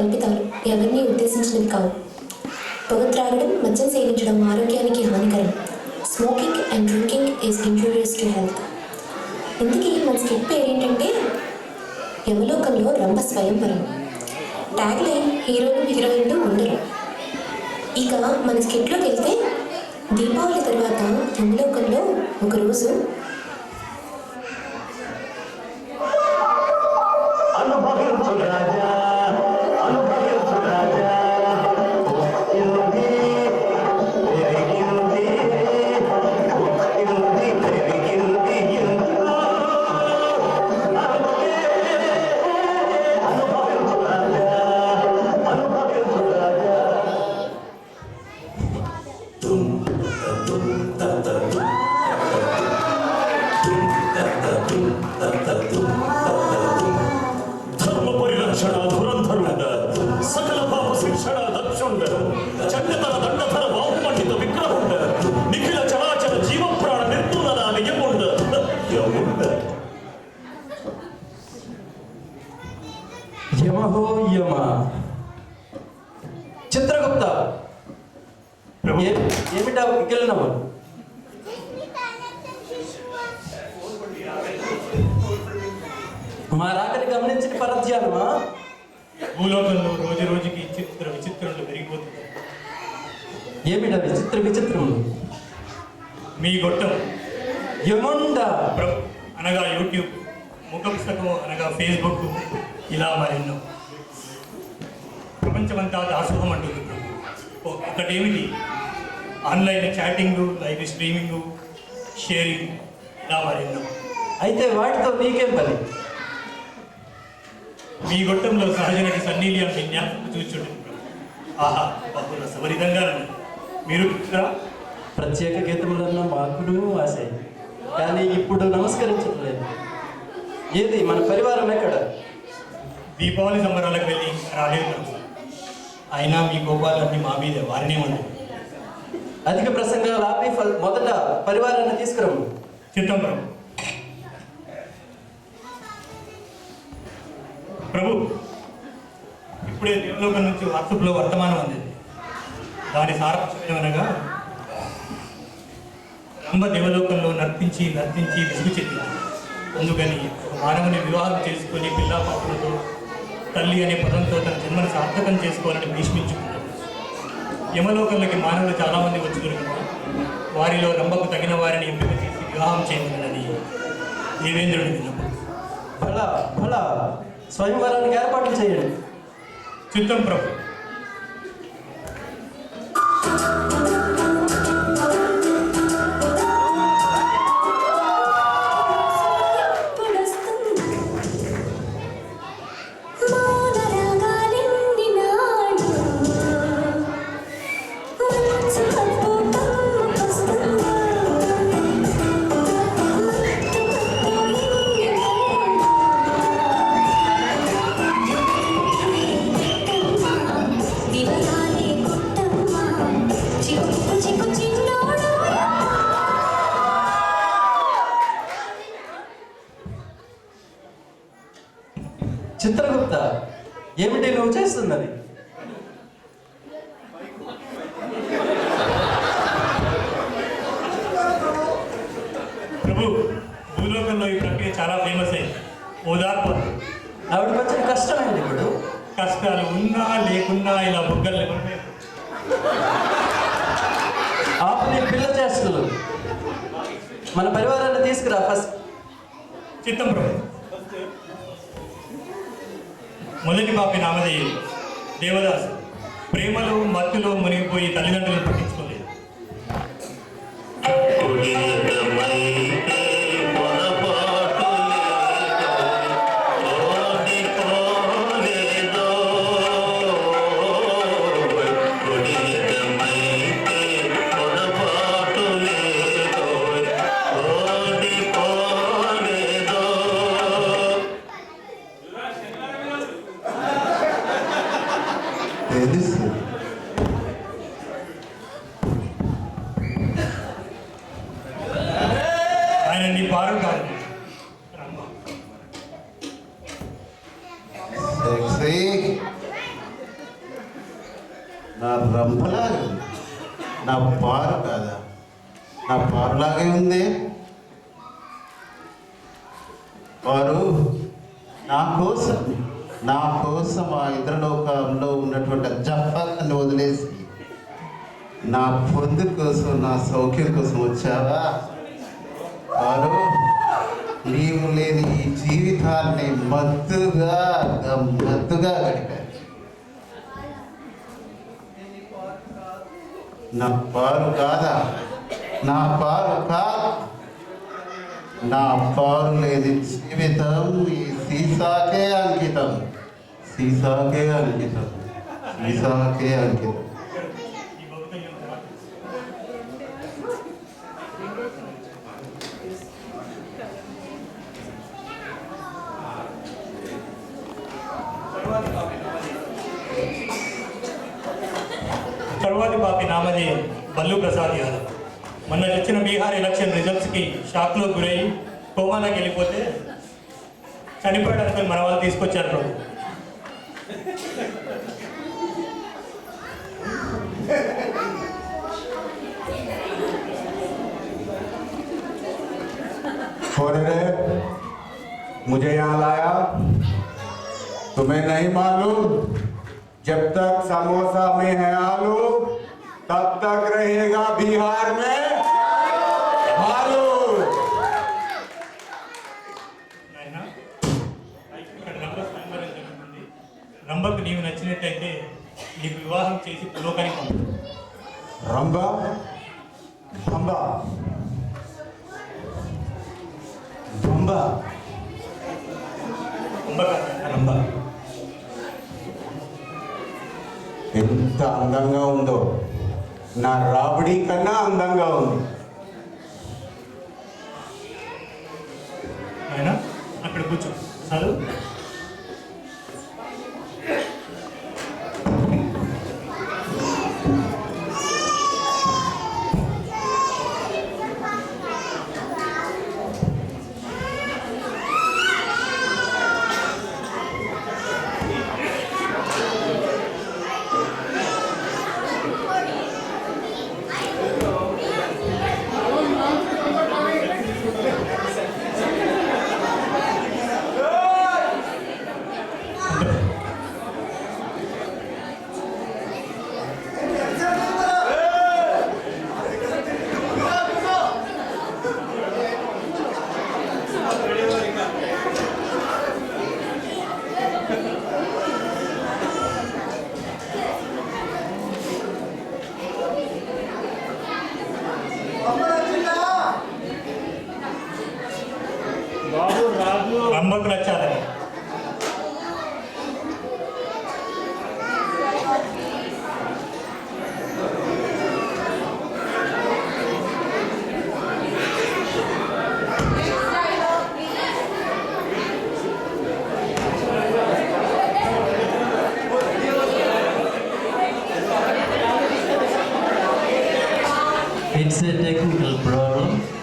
కల్పితాలు ఎవరిని ఉద్దేశించినవి కావు. పొగ త్రాగడం, మద్యం సేవించడం ఆరోగ్యానికి హానికరం. Smoking and drinking is injurious to health. ఇందుకే మన స్కిట్ పేరు ఏంటంటే యమలోకంలో రంభ స్వయంవరం. ట్యాగ్ లైన్ హీరోలు హీరోయిన్లు ఉండరు. ఇక మన స్కిట్లోకి వెళ్తే దీపావళి తర్వాత యమలోకంలో ఒకరోజు చిత్రగుప్త ఏమిటా వెళ్ళినావు? మా రాకని గమనించిన పరధ్యానమా? భూలోకంలో రోజు రోజుకి చిత్ర విచిత్రములు పెరిగిపోతుంది. ఏమిటా విచిత్రములు? మీ గొట్టం యముండ అనగా యూట్యూబ్, ముఖ పుస్తకం అనగా ఫేస్బుక్, ఇలా మరెన్నో. ప్రపంచమంతా దాసోహం అంటుంది. ఒకటేమిటి online chatting, live streaming, sharing, ఇలా మరెన్నో. అయితే వాటితో నీకేం పని? మీ గొట్టంలో సహజ నటి సన్నీ లియోన్ విన్యాసం చూచుంటుంది. ఆహా, బహుళ సవరితంగా మీరు ప్రత్యేక గీతములన్న మాకును ఆశ, కానీ ఇప్పుడు నమస్కరించట్లేదు. ఏది మన పరివారం ఎక్కడ? దీపావళి సంబరాలకు వెళ్ళి రాలేదు. అయినా మీ కోపాలన్నీ మా మీద, వారినే ఉంది. అధిక ప్రసంగాలు ఆపి మొదట పరివారాన్ని తీసుకురమ్ము. చిత్తం ప్రభు. ఇప్పుడే దేవలోకం నుంచి వాట్సాప్లో వర్తమానం అందింది. దాని సారాంశం అనగా రంభ దేవలోకంలో నర్తించి విసుగు చెందింది. అందుకని మానవుని వివాహం చేసుకొని పిల్లా పాపలతో తల్లి అనే పదంతో తన జన్మను సార్థకం చేసుకోవాలని భీష్మించుకున్నాడు. యమలోకంలోకి మానవులు చాలామంది వచ్చి దొరికినారు. వారిలో రంభకు తగిన వారిని ఎంపిక చేసి వివాహం చేయమని దేవేంద్రుడి విన్నపం. ఫలా స్వయంవరానికి ఏర్పాట్లు చేయండి. చిత్తం ప్రభు. చిత్రగుప్త, ఏమిటి నువ్వు చేస్తున్నది? ప్రభు, భూలోకంలో ఈ ప్రక్రియ చాలా ఫేమస్ అయింది. ఓదార్పు. ఆవిడకి వచ్చిన కష్టం ఏంటి? ఇప్పుడు కష్టాలు ఉన్నా లేకున్నా ఇలా బుగ్గలు ఎవరు ఆపు నీ పిల్ల చేష్టలు. మన పరివారాన్ని తీసుకురా ఫస్ట్. చిత్తం ప్రభు. మొదటి పాపి నామధేయం దేవదాసు. ప్రేమలో మత్తులో మునిగిపోయి తల్లిదండ్రులను పట్టించుకోలేదు. ఆయన నీ పారు కాదు. నా రంభలాగే ఉంది. నా పారు కాదా? నా పారులాగే ఉంది. వారు నా కోసం ఆ ఇతరలోకంలో ఉన్నటువంటి జపాన్ని వదిలేసి నా పొందు కోసం, నా సౌఖ్యం కోసం వచ్చావా? వారు నీవు లేని ఈ జీవితాన్ని మత్తుగా గడిపారు. నా పారు కాదా? నా పారు కాదు. నా పారు లేని జీవితం ఈ సీసాకే అంకితం. సీసాకే అంకితం. సీసాకే అంకితం. తరువాతి పాపి నామధేయం బల్లు ప్రసాద్ యాదవ్. మొన్న వచ్చిన బీహార్ ఎలక్షన్ రిజల్ట్స్కి షాక్లో గురయ్యి కోమాలోకి వెళ్ళిపోతే చనిపోయడానికి మన వాళ్ళు తీసుకొచ్చారు ప్రభు. मुझे यहाँ लाया, तुम्हें नहीं मालूम? जब तक समोसा में है आलू तब तक रहेगा बिहार में आलू। రంభకు నీవు నచ్చినట్టయితే నీకు వివాహం చేసి పులోకానికి పంపు. రంభా రంభా రంభా రంభ ఎంత అందంగా ఉందో, నా రాబడి కన్నా అందంగా ఉంది. ఆయన అక్కడ కూర్చో చదువు. రంభకు నచ్చాలని It's a technical problem.